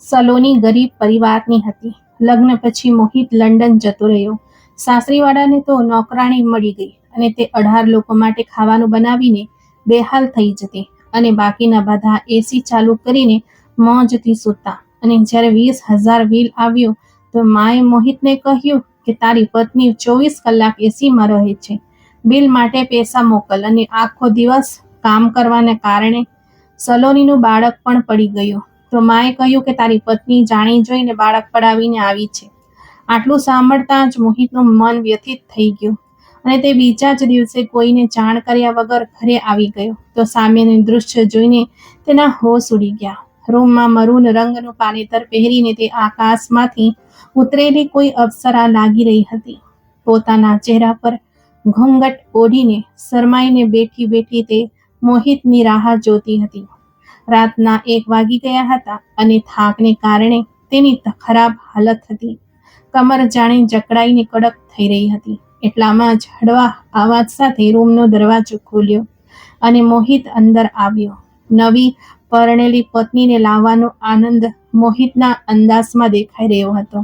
સલોની ગરીબ પરિવારની હતી. લગ્ન પછી મોહિત લંડન જતો રહ્યો. સાસરીવાળાને તો નોકરાણી મળી ગઈ અને તે 18 લોકો માટે ખાવાનું બનાવીને બેહાલ થઈ જતી અને બાકીના બધા એસી ચાલુ કરીને મોજથી સૂતા. અને જ્યારે 20,000 બિલ આવ્યું તો માએ મોહિતને કહ્યું કે તારી પત્ની 24 કલાક એસીમાં રહે છે, બિલ માટે પૈસા મોકલ. અને આખો દિવસ કામ કરવાને કારણે સલોનીનું બાળક પણ પડી ગયું. તો માએ કહ્યું કે તારી પત્ની જાણી જોઈને બાળક પડાવીને આવી છે. આટલું સાંભળતા જ મોહિતનું મન વ્યથિત થઈ ગયું અને તે બીજા જ દિવસે કોઈને જાણ કર્યા વગર ઘરે આવી ગયો. તો સામેનું દૃશ્ય જોઈને તેના હોશ ઉડી ગયા. રૂમમાં મરૂન રંગનું પાનેતર પહેરીને તે આકાશમાંથી ઉતરેલી કોઈ અપ્સરા લાગી રહી હતી. પોતાના ચહેરા પર ઘૂંઘટ ઓઢીને શરમાઈને બેઠી બેઠી તે મોહિતની રાહ જોતી હતી. રાતના 1 વાગી ગયા હતા અને થાકને કારણે તેની ખરાબ હાલત હતી. કમર જાણે જકડાઈને કડક થઈ રહી હતી. એટલામાં જ હળવા અવાજ સાથે રૂમનો દરવાજો ખોલ્યો અને મોહિત અંદર આવ્યો. નવી પરણેલી પત્નીને લાવવાનો આનંદ મોહિતના અંદાજમાં દેખાઈ રહ્યો હતો.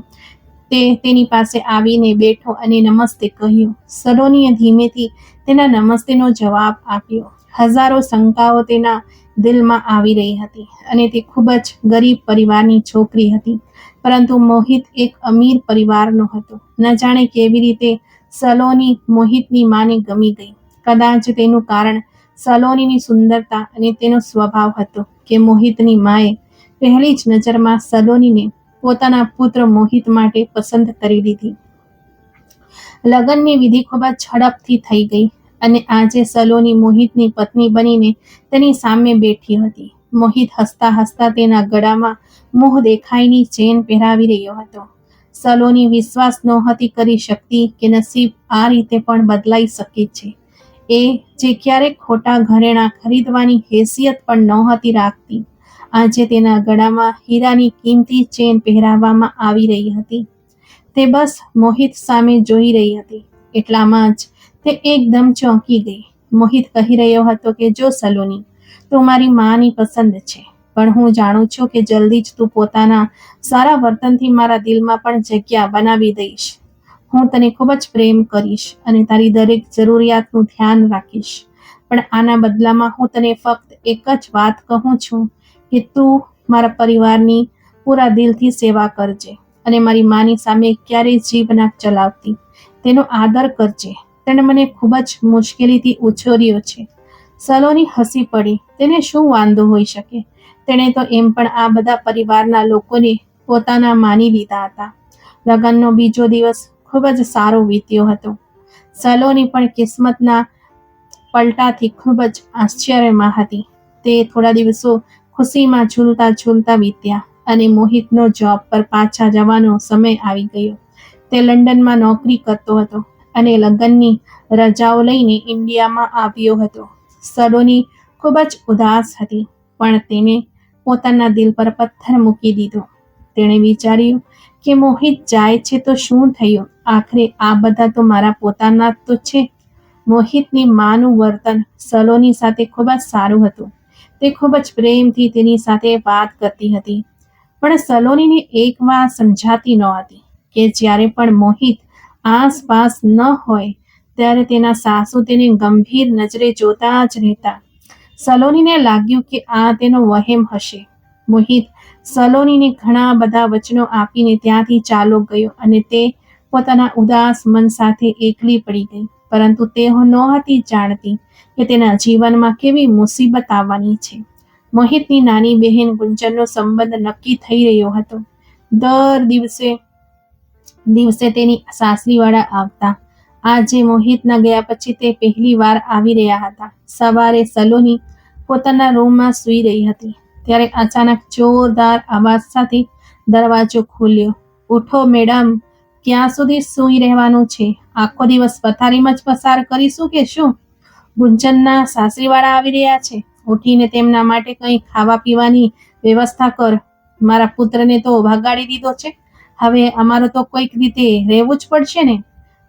તે તેની પાસે આવીને બેઠો અને નમસ્તે કહ્યું. સલોનીએ ધીમેથી તેના નમસ્તેનો જવાબ આપ્યો. હજારો શંકાઓ તેના દિલમાં આવી રહી હતી અને તે ખૂબ જ ગરીબ પરિવારની છોકરી હતી, પરંતુ મોહિત એક અમીર પરિવારનો હતો. ન જાણે કેવી રીતે સલોની મોહિતની માને ગમી ગઈ. કદાચ તેનું કારણ સલોનીની સુંદરતા અને તેનો સ્વભાવ હતો કે મોહિતની માએ પહેલી જ નજરમાં સલોનીને પોતાના પુત્ર મોહિત માટે પસંદ કરી લીધી. લગ્નની વિધિ ખૂબ જ ઝડપથી થઈ ગઈ અને આજે સલોની મોહિતની પત્ની બનીને તેની સામે બેઠી હતી. મોહિત હસતા હસતા તેના ગળામાં મોહ દેખાઈની ચેન પહેરાવી રહ્યો હતો. સલોની વિશ્વાસ નહોતી કરી શકતી કે નસીબ આ રીતે પણ બદલાઈ શકે છે. એ જે ક્યારેક ખોટા ઘરેણાં ખરીદવાની હેસિયત પણ નહોતી રાખતી, આજે તેના ગળામાં હીરાની કિંમતી ચેન પહેરાવવામાં આવી રહી હતી. તે બસ મોહિત સામે જોઈ રહી હતી. એટલામાં જ તે એકદમ ચોંકી ગઈ. મોહિત કહી રહ્યો હતો કે જો સલોની, તું મારી માની પસંદ છે, પણ હું જાણું છું કે જલ્દી જ તું પોતાના સારા વર્તનથી મારા દિલમાં પણ જગ્યા બનાવી દઈશ. હું તને ખૂબ જ પ્રેમ કરીશ અને તારી દરેક જરૂરિયાતનું ધ્યાન રાખીશ. પણ આના બદલામાં હું તને ફક્ત એક જ વાત કહું છું કે તું મારા પરિવારની પૂરા દિલથી સેવા કરજે અને મારી માની સામે ક્યારેય જીભ ના ચલાવતી. તેનો આદર કરજે. તેણે મને ખૂબ જ મુશ્કેલીથી ઉછેર્યો છે. સલોની હસી પડી. તેને શું વાંધો હોઈ શકે? તેણે તો એમ પણ આ બધા પરિવારના લોકોને પોતાના માની લીધા હતા. લગ્નનો બીજો દિવસ ખૂબ જ સારો વીત્યો હતો. સલોની પણ કિસ્મતના પલટાથી ખૂબ જ આશ્ચર્યમાં હતી. તે થોડા દિવસો ખુશીમાં ઝૂલતા ઝૂલતા વીત્યા અને મોહિતનો જોબ પર પાછા જવાનો સમય આવી ગયો. તે લંડનમાં નોકરી કરતો હતો અને લગ્નની રજાઓ લઈને ઇન્ડિયામાં આવ્યો હતો. સલોની ખૂબ જ ઉદાસ હતી, પણ તેને પોતાના દિલ પર પથ્થર મૂકી દીધો. તેણે વિચાર્યું કે મોહિત જાય છે તો શું થયું? આખરે આ બધા તો મારા પોતાના તો છે. મોહિતની માનું વર્તન સલોની સાથે ખૂબ જ સારું હતું. તે ખૂબ જ પ્રેમથી તેની સાથે વાત કરતી હતી, પણ સલોનીને એક વાત સમજાતી નહોતી કે જ્યારે પણ મોહિત આસપાસ ન હોય ત્યારે તેના સાસુ તેને ગંભીર નજરે જોતા જ રહેતા. સલોનીને લાગ્યું કે આ તેનો વહેમ હશે. મોહિત સલોનીને ઘણા બધા વચનો આપીને ત્યાંથી ચાલો ગયો અને તે પોતાના ઉદાસ મન સાથે એકલી પડી ગઈ. પરંતુ તે નહોતી જાણતી કે તેના જીવનમાં કેવી મુસીબત આવવાની છે. મોહિતની નાની બહેન ગુંજનનો સંબંધ નક્કી થઈ રહ્યો હતો. દર દિવસે તેની સાસરીવાળા આવતા. આજે મોહિતના ગયા પછી તે પહેલી વાર આવી રહ્યા હતા. સવારે સલોની પોતાના રૂમમાં સૂઈ રહી હતી ત્યારે અચાનક જોરદાર અવાજ સાથે દરવાજો ખોલ્યો. ઉઠો મેડમ, ક્યાં સુધી સૂઈ રહેવાનું છે? આખો દિવસ પથારીમાં જ પસાર કરીશું કે શું? ગુંજનના સાસરીવાળા આવી રહ્યા છે. ઉઠીને તેમના માટે કંઈ ખાવા પીવાની વ્યવસ્થા કર. મારા પુત્રને તો ભગાડી દીધો છે. હવે અમારે તો કોઈક રીતે રહેવું જ પડશે ને.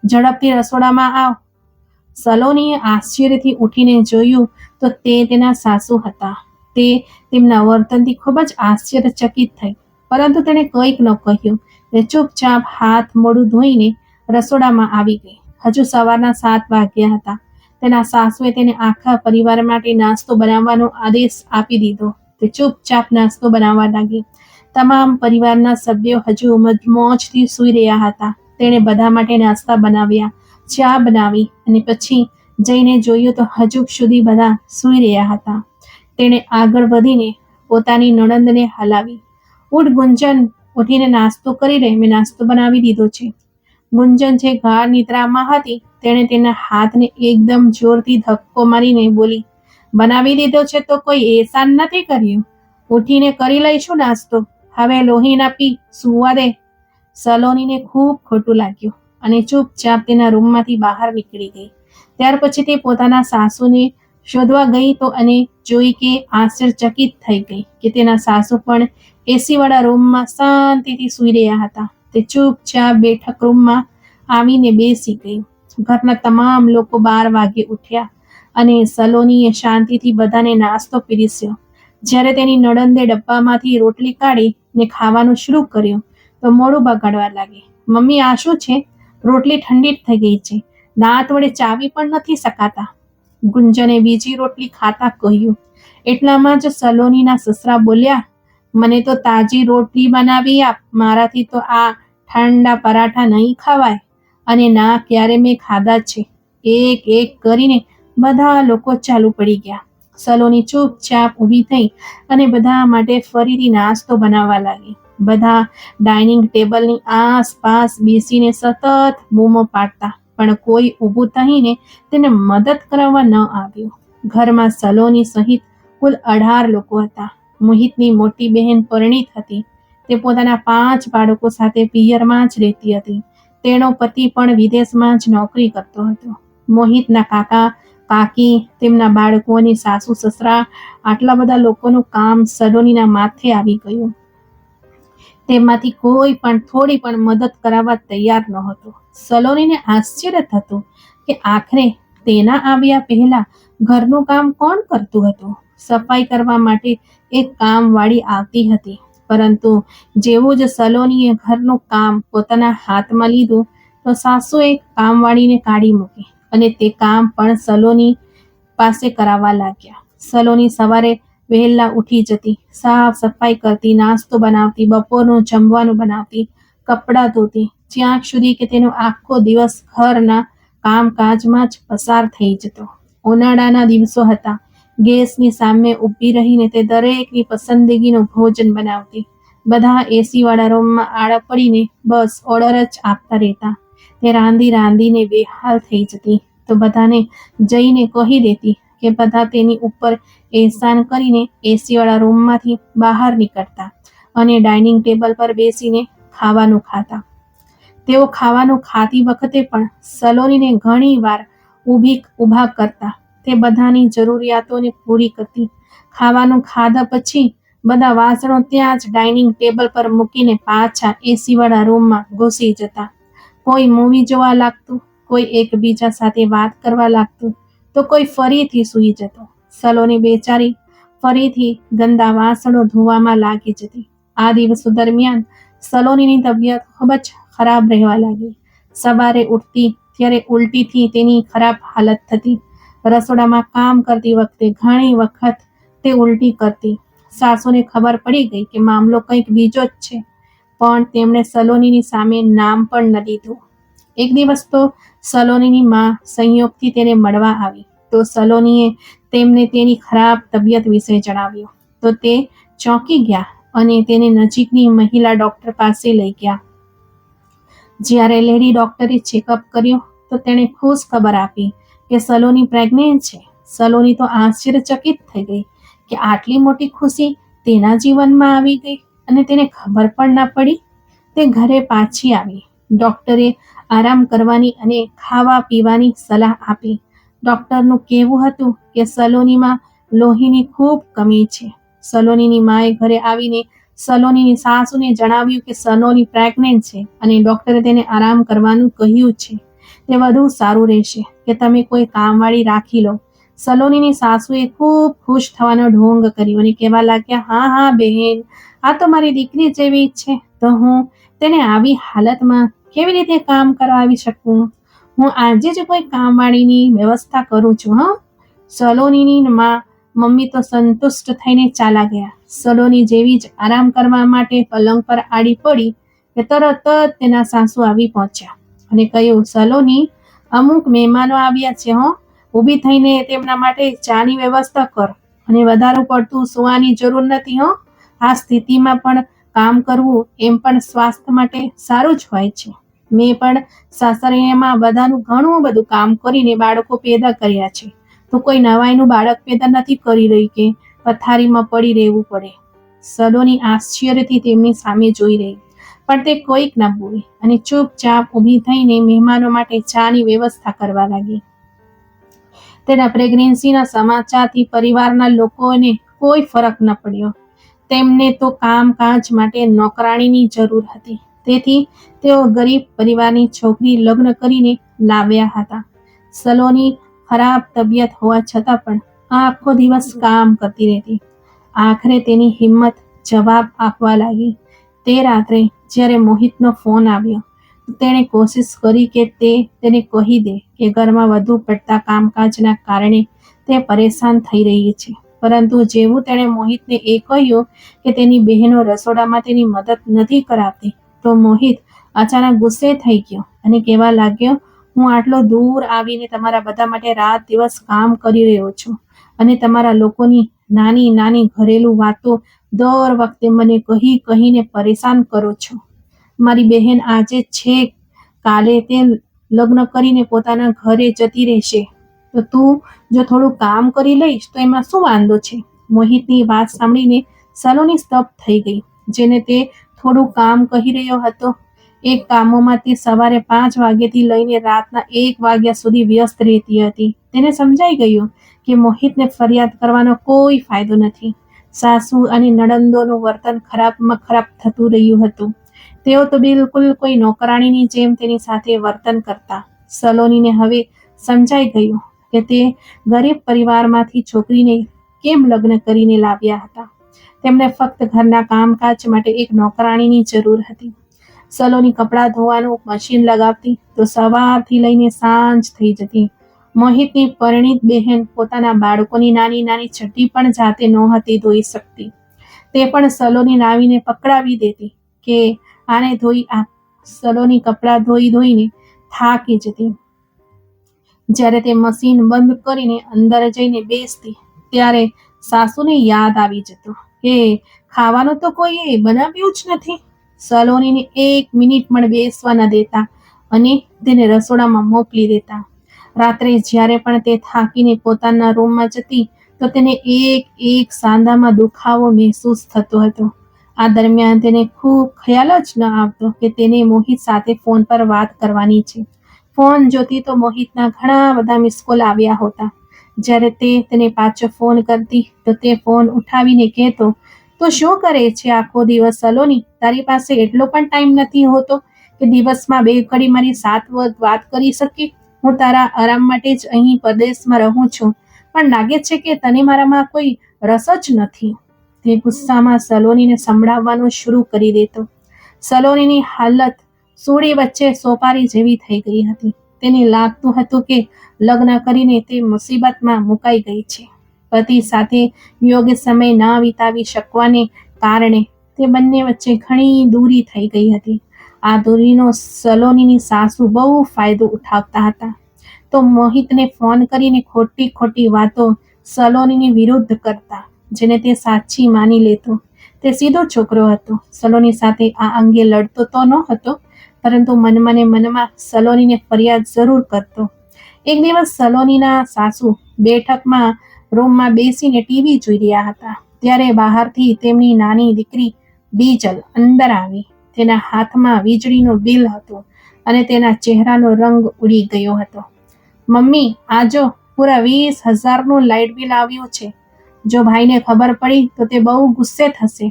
ઝડપથી રસોડામાં આવ. સલોનીએ આશ્ચર્યથી ઉઠીને જોયું તો તે તેના સાસુ હતા. તે તેમના વર્તનથી ખૂબ જ આશ્ચર્યચકિત થઈ, પરંતુ તેણે કંઈક ન કહ્યું ને ચૂપચાપ હાથ મોઢું ધોઈને રસોડામાં આવી ગઈ. હજુ સવારના 7 વાગ્યા હતા. તેના સાસુએ તેને આખા પરિવાર માટે નાસ્તો બનાવવાનો આદેશ આપી દીધો. તે ચૂપચાપ નાસ્તો બનાવવા લાગી. તમામ પરિવારના સભ્યો હજુ મોજથી સૂઈ રહ્યા હતા. તેણે બધા માટે નાસ્તા બનાવ્યા, ચા બનાવી અને પછી જઈને જોયું તો હજુ સુધી બધા સૂઈ રહ્યા હતા. તેણે આગળ વધીને પોતાની નણંદને હલાવી. ઉઠ ગુંજન, ઉઠીને નાસ્તો કરી લે, મેં નાસ્તો બનાવી દીધો છે. ગુંજન જે ગાઢ નિદ્રામાં હતી તેણે તેના હાથને એકદમ જોરથી ધક્કો મારીને બોલી, બનાવી દીધો છે તો કોઈ એહસાન નથી કર્યું. ઉઠીને કરી લઈશું નાસ્તો. હવે લોહી ના પી, સૂવા દે. સલોનીને ખૂબ ખોટું લાગ્યું અને ચૂપચાપ તેના રૂમમાંથી બહાર નીકળી ગઈ. ત્યાર પછી તે પોતાના સાસુને શોધવા ગઈ તો અને જોઈ કે આશ્ચર્યચકિત થઈ ગઈ કે તેના સાસુ પણ એસીવાળા રૂમમાં શાંતિથી સૂઈ રહ્યા હતા. તે ચૂપચાપ બેઠક રૂમમાં આવીને બેસી ગઈ. ઘરના તમામ લોકો 12 વાગે ઉઠ્યા અને સલોનીએ શાંતિથી બધાને નાસ્તો પીરસ્યો. જ્યારે તેની નણંદે ડબ્બામાંથી રોટલી કાઢીને ખાવાનું શરૂ કર્યું તો મોઢું બગાડવા લાગી. મમ્મી, આ શું છે? રોટલી ઠંડી થઈ ગઈ છે. દાંત વડે ચાવી પણ નથી શકાતા. ગુંજને બીજી રોટલી ખાતા કહ્યું. એટલામાં જ સલોનીના સસરા બોલ્યા, મને તો તાજી રોટલી બનાવી આપ. મારાથી તો આ ઠંડા પરાઠા નહીં ખવાય અને ના ક્યારે મેં ખાધા છે. એક એક કરીને બધા લોકો ચાલુ પડી ગયા. સલોની ચૂપચાપ ઊભી થઈ અને બધા માટે ફરીથી નાસ્તો બનાવવા લાગી. બધા ડાઇનિંગ ટેબલની આસપાસ બેસીને સતત બૂમો પાડતા, પણ કોઈ ઊભું થઈને તેને મદદ કરવા ન આવ્યું. ઘરમાં સલોની સહિત કુલ 18 લોકો હતા. મોહિતની મોટી બહેન પરિણીત હતી. તે પોતાના 5 બાળકો સાથે પિયરમાં જ રહેતી હતી. તેનો પતિ પણ વિદેશમાં જ નોકરી કરતો હતો. મોહિતના કાકા કાકી, તેમના બાળકોની સાસુ સસરા, આટલા બધા લોકોનું કામ સલોનીના માથે આવી ગયું. તેમાંથી કોઈ પણ થોડી પણ મદદ કરાવવા તૈયાર નહોતું. સલોનીને આશ્ચર્ય થતું કે આખરે તેના આવ્યા પહેલા ઘરનું કામ કોણ કરતું હતું. સફાઈ કરવા માટે એક કામવાળી આવતી હતી, પરંતુ જેવું જ સલોનીએ ઘરનું કામ પોતાના હાથમાં લીધું તો સાસુએ કામવાળીને કાઢી મૂકી અને તે કામ પણ સલોની પાસે કરાવવા લાગ્યા. સલોની સવારે વહેલા ઉઠી જતી, સાફ સફાઈ કરતી, નાસ્તો બનાવતી, બપોરનું જમવાનું બનાવતી, કપડાં ધોતી, જ્યાં સુધી કે તેનો આખો દિવસ ઘરના કામકાજમાં જ પસાર થઈ જતો. ઉનાળાના દિવસો હતા. ગેસની સામે ઊભી રહીને તે દરેકની પસંદગીનું ભોજન બનાવતી. બધા એસીવાળા રૂમમાં આડા પડીને બસ ઓર્ડર જ આપતા રહેતા. તે રાંધીને બેહાલ થઈ જતી તો બધાને જઈને કહી દેતી કે બધા તેની ઉપર એહસાન કરીને એસીવાળા રૂમમાંથી બહાર નીકળતા અને ડાઇનિંગ ટેબલ પર બેસીને ખાવાનું ખાતા. તેઓ ખાવાનું ખાતી વખતે પણ સલોનીને ઘણી વાર ઊભા કરતા. તે બધાની જરૂરિયાતોને પૂરી કરતી. ખાવાનું ખાધા પછી બધા વાસણો ત્યાં જ ડાઇનિંગ ટેબલ પર મૂકીને પાછા એસીવાળા રૂમમાં ઘૂસી જતા. કોઈ મૂવી જોવા લાગતું, કોઈ એકબીજા સાથે વાત કરવા લાગતું તો કોઈ ફરીથી સૂઈ જતો. સલોની બેચારી ફરીથી ગંદા વાસણો ધોવામાં લાગી જતી. આ દિવસો દરમિયાન સલોનીની તબિયત ખૂબ જ ખરાબ રહેવા લાગી. સવારે ઉઠતી ત્યારે ઉલટીથી તેની ખરાબ હાલત થતી. રસોડામાં કામ કરતી વખતે ઘણી વખત તે ઉલટી કરતી. સાસુને ખબર પડી ગઈ કે મામલો કંઈક બીજો જ છે, પણ તેમણે સલોનીની સામે નામ પણ ન લીધું. એક દિવસ તો સલોનીની માં સંયોગથી તેને મળવા આવી તો સલોનીએ તેમને તેની ખરાબ તબિયત વિશે જણાવ્યું તો તે ચોંકી ગયા અને તેને નજીકની મહિલા ડોક્ટર પાસે લઈ ગયા. જ્યારે લેડી ડોક્ટરે ચેકઅપ કર્યું તો તેણે ખુશ ખબર આપી કે સલોની પ્રેગ્નેન્ટ છે. સલોની તો આશ્ચર્યચકિત થઈ ગઈ કે આટલી મોટી ખુશી તેના જીવનમાં આવી ગઈ અને તેને ખબર પણ ના પડી. તે ઘરે પાછી આવી. ડોક્ટરે આરામ કરવાની અને ખાવા પીવાની સલાહ આપી. ડોક્ટરનું કહેવું હતું કે સલોનીમાં લોહીની ખૂબ કમી છે. સલોનીની માએ ઘરે આવીને સલોનીની સાસુને જણાવ્યું કે સલોની પ્રેગ્નેન્ટ છે અને ડોક્ટરે તેને આરામ કરવાનું કહ્યું છે. તે વધુ સારું રહેશે કે તમે કોઈ કામવાળી રાખી લો. સલોનીની સાસુએ ખૂબ ખુશ થવાનો ઢોંગ કર્યો અને કહેવા લાગ્યા, હા હા બહેન, આ તો મારી દીકરી જેવી જ છે, તો હું તેને આવી હાલતમાં કેવી રીતે કામ કરાવી શકું? હું આજે જ કોઈ કામવાળીની વ્યવસ્થા કરું છું. હા. સલોનીની મમ્મી તો સંતુષ્ટ થઈને ચાલા ગયા. સલોની જેવી જ આરામ કરવા માટે પલંગ પર આડી પડી કે તરત જ તેના સાસુ આવી પહોંચ્યા અને કહ્યું, સલોની, અમુક મહેમાનો આવ્યા છે, હો, ઊભી થઈને તેમના માટે ચાની વ્યવસ્થા કર અને વધારે પડતું સૂવાની જરૂર નથી, હો. આ સ્થિતિમાં પણ કામ કરવું એમ પણ સ્વાસ્થ્ય માટે સારું જ હોય છે. મેં પણ સાસરિયામાં બધાનું ઘણું બધું કામ કરીને બાળકો પેદા કર્યા છે, તો કોઈ નવાઈનું બાળક પેદા નથી કરી રહી કે પથારીમાં પડી રહેવું પડે. સલોની આશ્ચર્યથી તેમની સામે જોઈ રહી, પણ તે કોઈક ન બોલી અને ચૂપચાપ ઊભી થઈને મહેમાનો માટે ચાની વ્યવસ્થા કરવા લાગી. તેના પ્રેગ્નન્સીના સમાચારથી પરિવારના લોકોને કોઈ ફરક ન પડ્યો. તેમને તો કામકાજ માટે નોકરાણીની જરૂર હતી, તેથી તેઓ ગરીબ પરિવારની છોકરી લગ્ન કરીને લાવ્યા હતા. સલોની ખરાબ તબિયત હોવા છતાં પણ આખો દિવસ કામ કરતી રહેતી. આખરે તેની હિંમત જવાબ આપવા લાગી. તે રાત્રે જ્યારે મોહિતનો ફોન આવ્યો, તેણે કોશિશ કરી કે તેને કહી દે કે ઘરમાં વધુ પડતા કામકાજના કારણે તે પરેશાન થઈ રહી છે. પરંતુ જેવું તેણે મોહિતને એ કહ્યું કે તેની બહેનો રસોડામાં તેની મદદ નથી કરાવતી, તો મોહિત અચાનક ગુસ્સે થઈ ગયો અને કહેવા લાગ્યો, હું આટલો દૂર આવીને તમારા બધા માટે રાત દિવસ કામ કરી રહ્યો છું અને તમારા લોકોની નાની નાની ઘરેલું વાતો દર વખતે મને કહીને પરેશાન કરો છો. મારી બહેન આજે છે, કાલે તે લગ્ન કરીને પોતાના ઘરે જતી રહેશે, તો તું જો થોડું કામ કરી લઈશ તો એમાં શું વાંધો છે? મોહિતની વાત સાંભળીને સલોની સ્તબ્ધ થઈ ગઈ. જેને તે થોડું કામ કહી રહ્યો હતો, એ કામોમાં તે સવારે 5 વાગ્યાથી લઈને રાતના 1 વાગ્યા સુધી વ્યસ્ત રહેતી હતી. તેને સમજાઈ ગયું કે મોહિતને ફરિયાદ કરવાનો કોઈ ફાયદો નથી. સાસુ અને નણંદોનું વર્તન ખરાબમાં ખરાબ થતું રહ્યું હતું. તેઓ તો બિલકુલ કોઈ નોકરાણીની જેમ તેની સાથે વર્તન કરતા. સલોનીને હવે સમજાઈ ગયું કે તે ગરીબ પરિવારમાંથી છોકરીને કેમ લગ્ન કરીને લાવ્યા હતા. તેમને ફક્ત ઘરના કામકાજ માટે એક નોકરાણીની જરૂર હતી. સલોની કપડાં ધોવાનું મશીન લગાવતી તો સવારથી લઈને સાંજ થઈ જતી. મોહિતની પરિણીત બહેન પોતાના બાળકોની નાની નાની ચડ્ડી પણ જાતે નહોતી ધોઈ શકતી. તે પણ સલોની લાવીને પકડાવી દેતી કે આને ધોઈ આપ. સલોની કપડાં ધોઈને થાકી જતી. જ્યારે તે મશીન બંધ કરીને અંદર જઈને બેસતી, ત્યારે સાસુને યાદ આવી જતું કે ખાવાનું તો કોઈએ બનાવ્યું જ નથી. સલોનીને 1 મિનિટ પણ બેસવા ન દેતા અને તેને રસોડામાં મોકલી દેતા. રાત્રે જ્યારે પણ તે થાકીને પોતાના રૂમમાં જતી, તો તેને એક સાંધામાં દુખાવો મહેસૂસ થતો હતો. આ દરમિયાન તેને ખૂબ ખ્યાલ જ ન આવતો કે તેને મોહિત સાથે ફોન પર વાત કરવાની છે. ફોન જોતી તો મોહિતના ઘણા બધા મિસકોલ આવ્યા હોતા. જ્યારે તેને પાછો ફોન કરતી, તો તે ફોન ઉઠાવીને કહેતો, તો શું કરે છે આખો દિવસ સલોની? તારી પાસે એટલો પણ ટાઈમ નથી હોતો કે દિવસમાં 2 ઘડી મારી સાથે વાત કરી શકે? હું તારા આરામ માટે જ અહીં પરદેશમાં રહું છું, પણ લાગે છે કે તને મારામાં કોઈ રસ જ નથી. તે ગુસ્સામાં સલોનીને સંભળાવવાનું શરૂ કરી દેતો. સલોનીની હાલત સૂળી વચ્ચે સોપારી જેવી થઈ ગઈ હતી. તેને લાગતું હતું કે લગ્ન કરીને તે મુસીબતમાં મુકાઈ ગઈ છે. પતિ સાથે યોગ્ય સમય ન વિતાવી શકવાને કારણે તે બંને વચ્ચે ઘણી દૂરી થઈ ગઈ હતી. આ દૂરીનો સલોનીની સાસુ બહુ ફાયદો ઉઠાવતા હતા. તો મોહિતને ફોન કરીને ખોટી વાતો સલોનીની વિરુદ્ધ કરતા, જેને તે સાચી માની લેતો. તે સીધો છોકરો હતો. સલોની સાથે આ અંગે લડતો તો નહોતો, પરંતુ મનમાં સલોનીને ફરિયાદ જરૂર કરતો. એક દિવસ સલોનીના સાસુ બેઠકમાં રૂમમાં બેસીને ટીવી જોઈ રહ્યા હતા. ત્યારે બહારથી તેમની નાની દીકરી બીજલ અંદર આવી. તેના હાથમાં વીજળીનું બિલ હતું અને તેના ચહેરાનો રંગ ઉડી ગયો હતો. મમ્મી, આ જો, પૂરા 20,000નું લાઇટ બિલ આવ્યું છે. જો ભાઈને ખબર પડી તો તે બહુ ગુસ્સે થશે.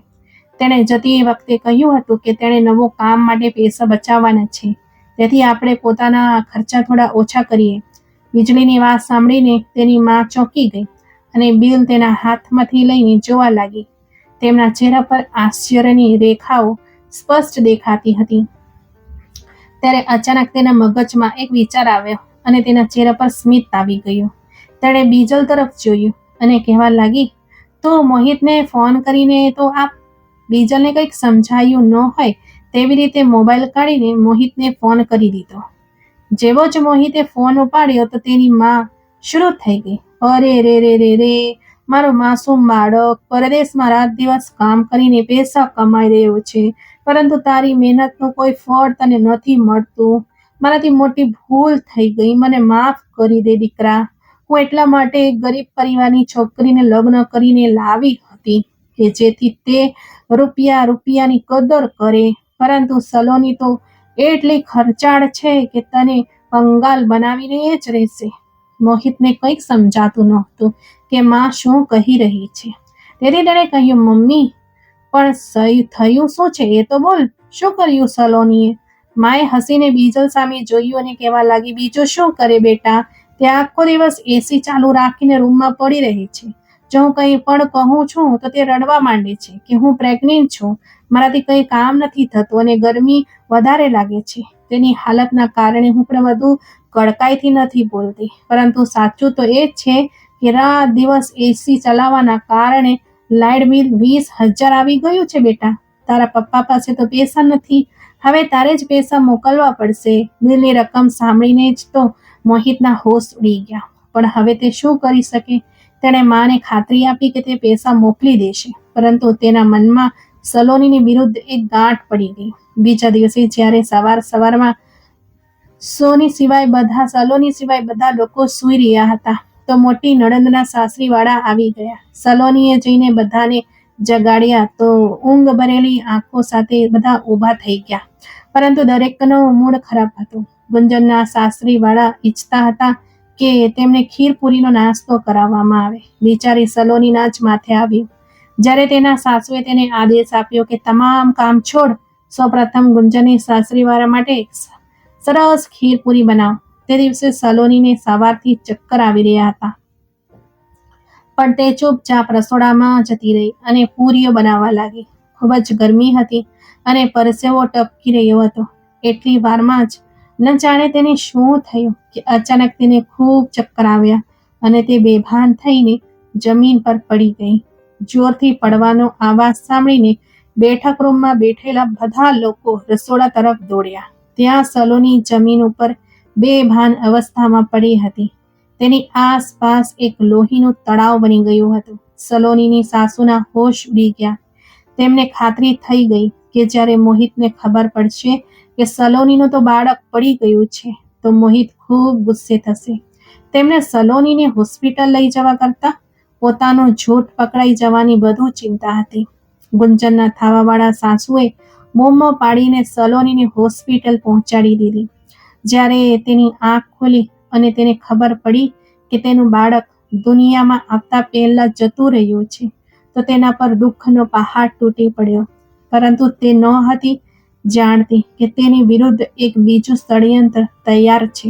તેણે જતી વખતે કહ્યું હતું કે તેણે નવો કામ માટે પૈસા બચાવવાના છે, તેથી આપણે પોતાના ખર્ચા થોડા ઓછા કરીએ. વીજળીની વાત સાંભળીને તેની માં ચોંકી ગઈ અને બિલ તેના હાથમાંથી લઈને જોવા લાગી. તેમના ચહેરા પર આશ્ચર્યની રેખાઓ સ્પષ્ટ દેખાતી હતી. ત્યારે અચાનક તેના મગજમાં એક વિચાર આવ્યો અને તેના ચહેરા પર સ્મિત આવી ગયું. તેણે બીજલ તરફ જોયું અને કહેવા લાગી, તો મોહિતને ફોન કરીને તો આપ. બીજલને કંઈક સમજાયું ન હોય તેવી રીતે મોબાઈલ કાઢીને મોહિતને ફોન કરી દીધો. જેવો જ મોહિતે ફોન ઉપાડ્યો તો તેની માં શરૂ થઈ ગઈ, અરે રે રે રે રે, મારો માસૂમ બાળક પરદેશમાં રાત દિવસ કામ કરીને પૈસા કમાઈ રહ્યો છે, પરંતુ તારી મહેનતનું કોઈ ફળ તને નથી મળતું. મારાથી મોટી ભૂલ થઈ ગઈ, મને માફ કરી દે દીકરા. હું એટલા માટે એક ગરીબ પરિવારની છોકરીને લગ્ન કરીને લાવી હતી કે જેથી તે રૂપિયાની કદર કરે, પરંતુ સલોની તો એટલી ખર્ચાળ છે કે તને કંગાલ બનાવીને જ રહેશે. મોહિતને કંઈક સમજાતું નહોતું કે માં શું કહી રહી છે. તેથી તેણે કહ્યું, મમ્મી પણ થયું શું છે એ તો બોલ, શું કર્યું સલોનીએ? માએ હસીને બીજલ સામે જોયું અને કહેવા લાગી, બીજું શું કરે બેટા, તે આખો દિવસ એસી ચાલુ રાખીને રૂમમાં પડી રહે છે. જો હું કંઈ પણ કહું છું તો તે રડવા માંડે છે કે હું પ્રેગ્નેન્ટ છું, મારાથી કંઈ કામ નથી થતું અને ગરમી વધારે લાગે છે. તેની હાલતના કારણે હું પણ વધુ કડકાઈથી નથી બોલતી, પરંતુ સાચું તો એ જ છે કે રાત દિવસ એસી ચલાવવાના કારણે લાઇટ બિલ 20,000 આવી ગયું છે બેટા. તારા પપ્પા પાસે તો પૈસા નથી, હવે તારે જ પૈસા મોકલવા પડશે. બિલની રકમ સાંભળીને જ તો મોહિતના હોશ ઉડી ગયા, પણ હવે તે શું કરી શકે? તેણે માને ખાતરી આપી કે તે પૈસા મોકલી દેશે, પરંતુ તેના મનમાં સલોનીની વિરુદ્ધ એક ગાંઠ પડી ગઈ. બીજા દિવસે જ્યારે સવારમાં સલોની સિવાય બધા લોકો સૂઈ રહ્યા હતા તો મોટી નણંદના સાસરીવાળા આવી ગયા. સલોનીએ જઈને બધાને જગાડ્યા તો ઊંઘ ભરેલી આંખો સાથે બધા ઊભા થઈ ગયા, પરંતુ દરેકનો મૂડ ખરાબ હતો. ગુંજનના સાસરીવાળા ઈચ્છતા હતા કે તેમને ખીરપુરીનો નાસ્તો કરાવવામાં આવે. બિચારી સલોનીના જ માથે આવ્યું. જ્યારે તેના સાસુએ તેને આદેશ આપ્યો કે તમામ કામ છોડ, સૌપ્રથમ ગુંજનની સાસરીવાળા માટે સરસ ખીરપુરી બનાવ. તે દિવસે સલોનીને સવારથી ચક્કર આવી રહ્યા હતા, પણ તે ચૂપચાપ રસોડામાં જતી રહી અને પૂરીઓ બનાવવા લાગી. ખૂબ જ ગરમી હતી અને પરસેવો ટપકી રહ્યો હતો. એટલી વારમાં જ ન જાણે તેને શું થયું કે અચાનક તેને ખૂબ ચક્કર આવ્યા અને તે બેભાન થઈને જમીન પર પડી ગઈ. જોરથી પડવાનો અવાજ સાંભળીને બેઠક રૂમમાં બેઠેલા બધા લોકો રસોડા તરફ દોડ્યા. ત્યાં સલોની જમીન ઉપર બેભાન અવસ્થામાં પડી હતી. તેની આસપાસ એક લોહીનું તળાવ બની ગયું હતું. સલોનીની સાસુના હોશ ઉડી ગયા. તેમને ખાતરી થઈ ગઈ કે જ્યારે મોહિતને ખબર પડશે કે સલોનીનું તો બાળક પડી ગયું છે તો મોહિત ખૂબ ગુસ્સે થશે. તેમને સલોનીને હોસ્પિટલ લઈ જવા કરતાં પોતાનું જૂઠ પકડાઈ જવાની વધુ ચિંતા હતી. ગુંજનના થવાવાળા સાસુએ બૂમો પાડીને સલોનીને હોસ્પિટલ પહોંચાડી દીધી. જ્યારે તેની આંખ ખુલી અને તેને ખબર પડી કે તેનું બાળક દુનિયામાં આવતા પહેલા જતું રહ્યું છે તો તેના પર દુઃખનો પહાડ તૂટી પડ્યો, પરંતુ તે ન હતી જાણતી કે તેની વિરુદ્ધ એક બીજું ષડયંત્ર તૈયાર છે.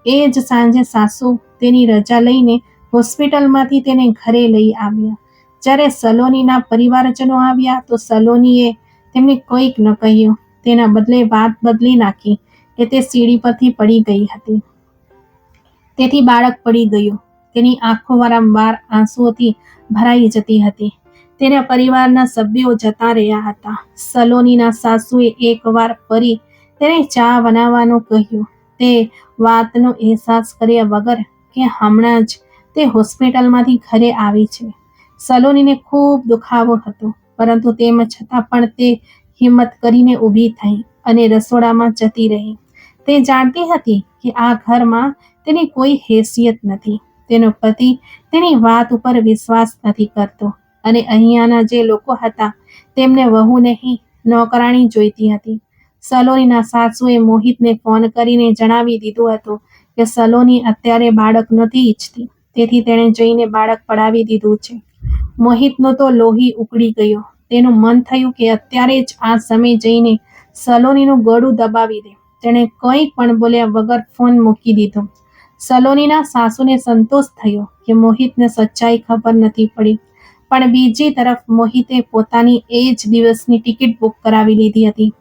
એ જ સાંજે સાસુ તેની રજા લઈને હોસ્પિટલમાંથી તેને ઘરે લઈ આવ્યા. જ્યારે સલોનીના પરિવારજનો આવ્યા તો સલોનીએ તેમને કંઈક ન કહ્યું. તેના બદલે વાત બદલી નાખી કે તે સીડી પરથી પડી ગઈ હતી, તેથી બાળક પડી ગયું. તેની આંખો વારંવાર આંસુઓથી ભરાઈ જતી હતી. તેના પરિવારના સભ્યો જતા રહ્યા હતા. સલોનીના સાસુએ એકવાર ફરી તેને ચા બનાવવાનું કહ્યું. તે વાતનો અહેસાસ કર્યા વગર કે હમણાં જ તે હોસ્પિટલમાંથી ઘરે આવી છે. સલોનીને ખૂબ દુખાવો હતો, પરંતુ તેમ છતાં પણ તે હિંમત કરીને ઊભી થઈ અને રસોડામાં જતી રહી. તે જાણતી હતી કે આ ઘરમાં તેની કોઈ હેસિયત નથી. તેનો પતિ તેની વાત ઉપર વિશ્વાસ નથી કરતો અને અહીંયાના જે લોકો હતા તેમને વહુ નહીં નોકરાણી જોઈતી હતી. સલોનીના સાસુએ મોહિતને ફોન કરીને જણાવી દીધું હતું કે સલોની અત્યારે બાળક નથી ઈચ્છતી, તેથી તેણે જઈને બાળક પડાવી દીધું છે. મોહિતનું તો લોહી ઉકળી ગયું. તેનું મન થયું કે અત્યારે જ આ સમય જઈને સલોનીનું ગળું દબાવી દે. તેણે કંઈ પણ બોલ્યા વગર ફોન મૂકી દીધો. સલોનીના સાસુને સંતોષ થયો કે મોહિતને સચ્ચાઈ ખબર નથી પડી, પણ બીજી તરફ મોહિતે પોતાની એ જ દિવસની ટિકિટ બુક કરાવી લીધી હતી.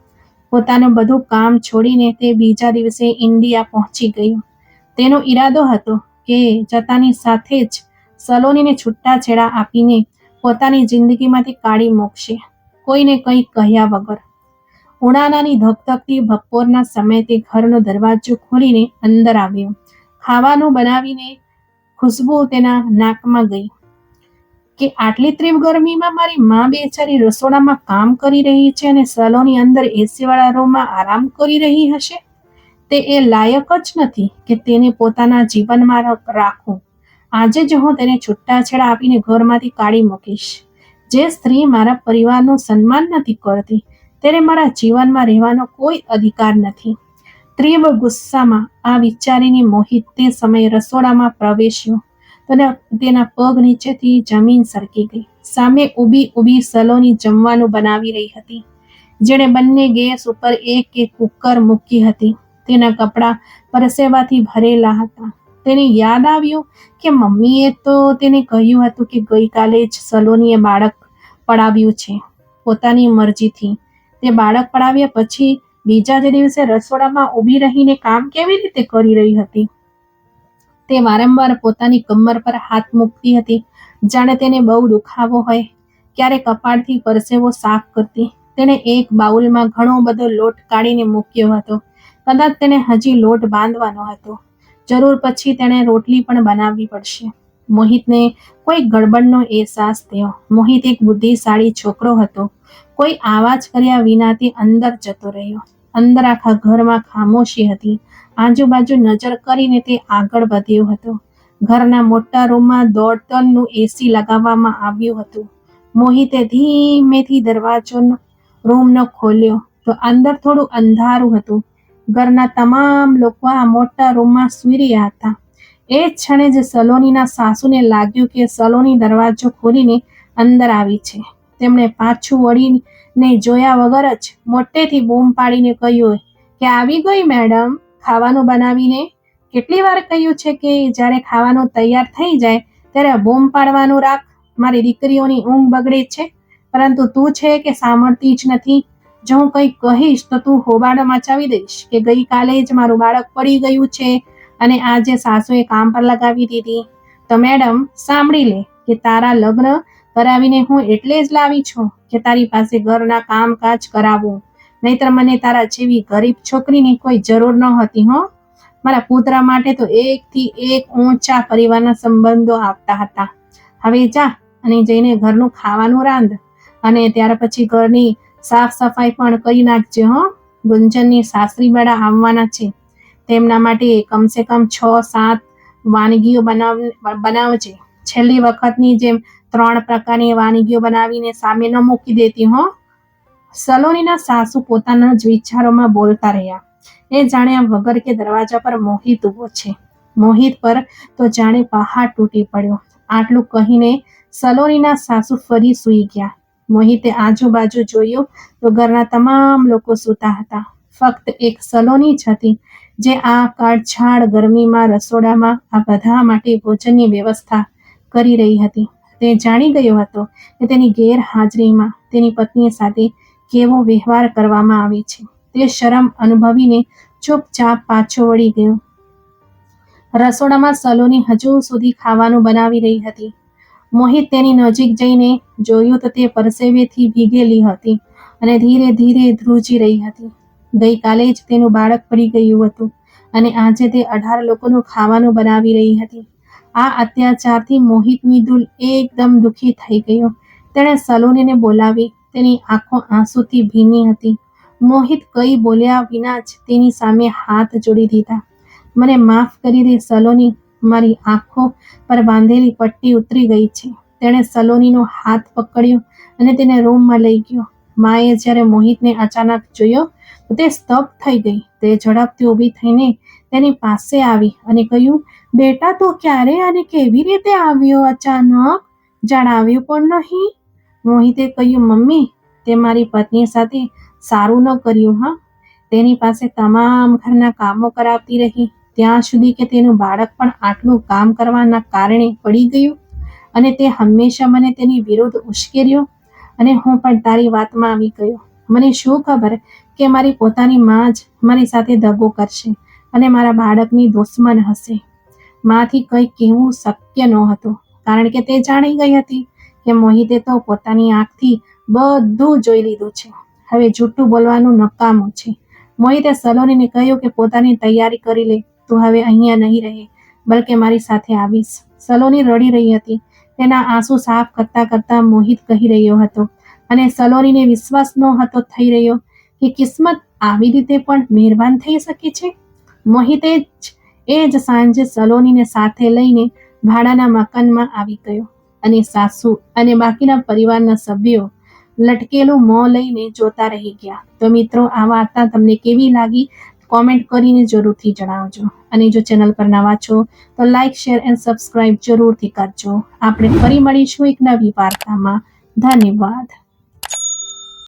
પોતાનું બધું કામ છોડીને તે બીજા દિવસે ઇન્ડિયા પહોંચી ગયો. તેનો ઈરાદો હતો કે જતાની સાથે જ સલોનીને છૂટાછેડા આપીને પોતાની જિંદગીમાંથી કાઢી મૂકશે, કોઈને કંઈ કહ્યા વગર. ઉનાળાની ધગધગતી બપોરના સમયે તે ઘરનો દરવાજો ખોલીને અંદર આવ્યો. ખાવાનું બનાવીને ખુશ્બુ તેના નાકમાં ગઈ કે આટલી તીવ્ર ગરમીમાં મારી માં બેચારી રસોડામાં કામ કરી રહી છે અને સલોની અંદર એસીવાળા રૂમમાં આરામ કરી રહી હશે. તે એ લાયક જ નથી કે તેને પોતાના જીવનમાં રાખું. આજે જ હું તેને છૂટાછેડા આપીને ઘરમાંથી કાઢી મૂકીશ. જે સ્ત્રી મારા પરિવારનું સન્માન નથી કરતી તેને મારા જીવનમાં રહેવાનો કોઈ અધિકાર નથી. તીવ્ર ગુસ્સામાં આ વિચારીને મોહિત તે સમયે રસોડામાં પ્રવેશ્યો તો તેના પગ નીચેથી જમીન સરકી ગઈ. સામે ઊભી સલોની જમવાનું બનાવી રહી હતી. જેણે બંને ગેસ ઉપર એક કુકર મૂકી હતી. તેના કપડાં પરસેવાથી ભરેલા હતા. તેને યાદ આવ્યું કે મમ્મીએ તો તેને કહ્યું હતું કે ગઈકાલે જ સલોનીએ બાળક પડાવ્યું છે પોતાની મરજીથી. તે બાળક પડાવ્યા પછી બીજા જ દિવસે રસોડામાં ઊભી રહીને કામ કેવી રીતે કરી રહી હતી? તે વારંવાર પોતાની કમર પર હાથ મૂકતી હતી, જાણે તેને બહુ દુખાવો હોય. ક્યારેક કપાળથી પરસેવો સાફ કરતી. તેણે એક બાઉલમાં ઘણો બધો લોટ કાઢીને મૂક્યો હતો. કદાચ તેને હજી લોટ બાંધવાનો હતો. જરૂર પછી તેણે રોટલી પણ બનાવવી પડશે. મોહિતને કોઈ ગડબડનો અહેસાસ થયો. મોહિત એક બુદ્ધિશાળી છોકરો હતો. કોઈ આવાજ કર્યા વિના તે અંદર જતો રહ્યો. અંદર આખા ઘરમાં ખામોશી હતી. આજુબાજુ નજર કરીને તે આગળ વધ્યો હતો. ઘરના મોટા રૂમમાં 1.5 ટનનું એસી લગાવવામાં આવ્યું હતું. મોહિતે ધીમેથી દરવાજો રૂમનો ખોલ્યો તો અંદર થોડું અંધારું હતું. ઘરના તમામ લોકો આ મોટા રૂમમાં સૂઈ રહ્યા હતા. એ જ ક્ષણે જ સલોનીના સાસુને લાગ્યું કે સલોની દરવાજો ખોલીને અંદર આવી છે. તેમણે પાછું વળીને જોયા વગર જ મોટેથી બૂમ પાડીને કહ્યું કે આવી ગઈ મેડમ, ખાવાનું બનાવીને. કેટલી વાર કહ્યું છે કે જ્યારે ખાવાનું તૈયાર થઈ જાય ત્યારે બૂમ પાડવાનું રાખ. મારી દીકરીઓની ઊંઘ બગડે છે, પરંતુ તું છે કે સાંભળતી જ નથી. જો હું કંઈ કહીશ તો તું હોબાળો મચાવી દઈશ કે ગઈકાલે જ મારું બાળક પડી ગયું છે અને આજે સાસુએ કામ પર લગાવી દીધી. તો મેડમ સાંભળી લે કે તારા લગ્ન કરાવીને હું એટલે જ લાવી છું કે તારી પાસે ઘરના કામકાજ કરાવું. નહીતર મને તારા જેવી ગરીબ છોકરીની કોઈ જરૂર ન હતી. મારા પુત્ર માટે તો એકથી એક ઊંચા પરિવારના સંબંધો આવતા હતા. હવે જા અને જઈને ઘરનું ખાવાનું રાંધ અને ત્યાર પછી ઘરની સાફ સફાઈ પણ કરી નાખજે. ગુંજનની સાસરી બેડા આવવાના છે. તેમના માટે કમસે કમ 6-7 વાનગીઓ બનાવજે. છેલ્લી વખતની જેમ 3 પ્રકારની વાનગીઓ બનાવીને સામે ન મૂકી દેતી. સલોનીના સાસુ પોતાના જ વિચારોમાં બોલતા રહ્યા. એ જાણ્યા વગર કે દરવાજા પર મોહિત ઊભો છે. મોહિત પર તો જાણે પહાડ તૂટી પડ્યો. આટલું કહીને સલોનીના સાસુ ફરી સૂઈ ગયા. મોહિતે આજુબાજુ જોયું તો ઘરના તમામ લોકો સૂતા હતા. ફક્ત એક સલોની જ હતી જે આ કાળઝાળ ગરમીમાં રસોડામાં આ બધા માટે ભોજનની વ્યવસ્થા કરી રહી હતી. તે જાણી ગયો હતો કે તેની ગેરહાજરીમાં તેની પત્ની સાથે કેવો વ્યવહાર કરવામાં આવે છે. તે શરમ અનુભવીને ચૂપચાપ પાછો વળી ગયો. રસોડામાં સલોની હજુ સુધી ખાવાનું બનાવી રહી હતી. મોહિત તેની નજીક જઈને જોયું તો તે પરસેવેથી ભીગેલી હતી અને ધીરે ધીરે ધ્રુજી રહી હતી. ગઈકાલે જ તેનું બાળક પડી ગયું હતું અને આજે તે 18 લોકોનું ખાવાનું બનાવી રહી હતી. આ અત્યાચારથી મોહિતની દિલ એકદમ દુઃખી થઈ ગયો. તેણે સલોનીને બોલાવી. તેની આંખો આંસુથી ભીની હતી. મોહિત કંઈ બોલ્યા વિના જ તેની સામે હાથ જોડી દીધા. મને માફ કરી દે સલોની, મારી આંખો પર બાંધેલી પટ્ટી ઉતરી ગઈ છે. તેણે સલોનીનો હાથ પકડ્યો અને તેને રૂમમાં લઈ ગયો. માએ જ્યારે મોહિતને અચાનક જોયો તો તે સ્તબ્ધ થઈ ગઈ. તે ઝડપથી ઊભી થઈને તેની પાસે આવી અને કહ્યું, બેટા તું ક્યારે અને કેવી રીતે આવ્યો અચાનક? જણાવ્યું પણ નહીં. મોહિતે કહ્યું, મમ્મી તે મારી પત્ની સાથે સારું ન કર્યું. તેની પાસે તમામ ઘરના કામો કરાવતી રહી. ત્યાં સુધી કે તેનું બાળક પણ આટલું કામ કરવાના કારણે પડી ગયું અને તે હંમેશા મને તેની વિરુદ્ધ ઉશ્કેર્યો અને હું પણ તારી વાતમાં આવી ગયો. મને શું ખબર કે મારી પોતાની માં જ મારી સાથે દગો કરશે અને મારા બાળકની દુશ્મન હશે. માંથી કંઈ કહેવું શક્ય નહોતું કારણ કે તે જાણી ગઈ હતી કે મોહિતે તો પોતાની આંખથી બધું જોઈ લીધું છે. હવે જૂઠું બોલવાનું નકામું છે. મોહિતે સલોનીને કહ્યું કે પોતાની તૈયારી કરી લે, તું હવે અહીંયા નહીં રહે બલકે મારી સાથે આવીશ. સલોની રડી રહી હતી. તેના આંસુ સાફ કરતા કરતા મોહિત કહી રહ્યો હતો અને સલોનીને વિશ્વાસ નહોતો થઈ રહ્યો કે કિસ્મત આવી રીતે પણ મહેરબાન થઈ શકે છે. મોહિતે એ જ સાંજે સલોનીને સાથે લઈને ભાડાના મકાનમાં આવી ગયો અને સાસુ અને બાકીના પરિવારના સભ્યો લટકેલું મોં લઈને જોતા રહી ગયા. તો મિત્રો, આ વાર્તા તમને કેવી લાગી કોમેન્ટ કરીને જરૂરથી જણાવજો અને જો ચેનલ પર નવા છો તો લાઇક, શેર એન્ડ સબસ્ક્રાઇબ જરૂરથી કરજો. આપણે ફરી મળીશું એક નવી વાર્તામાં. ધન્યવાદ.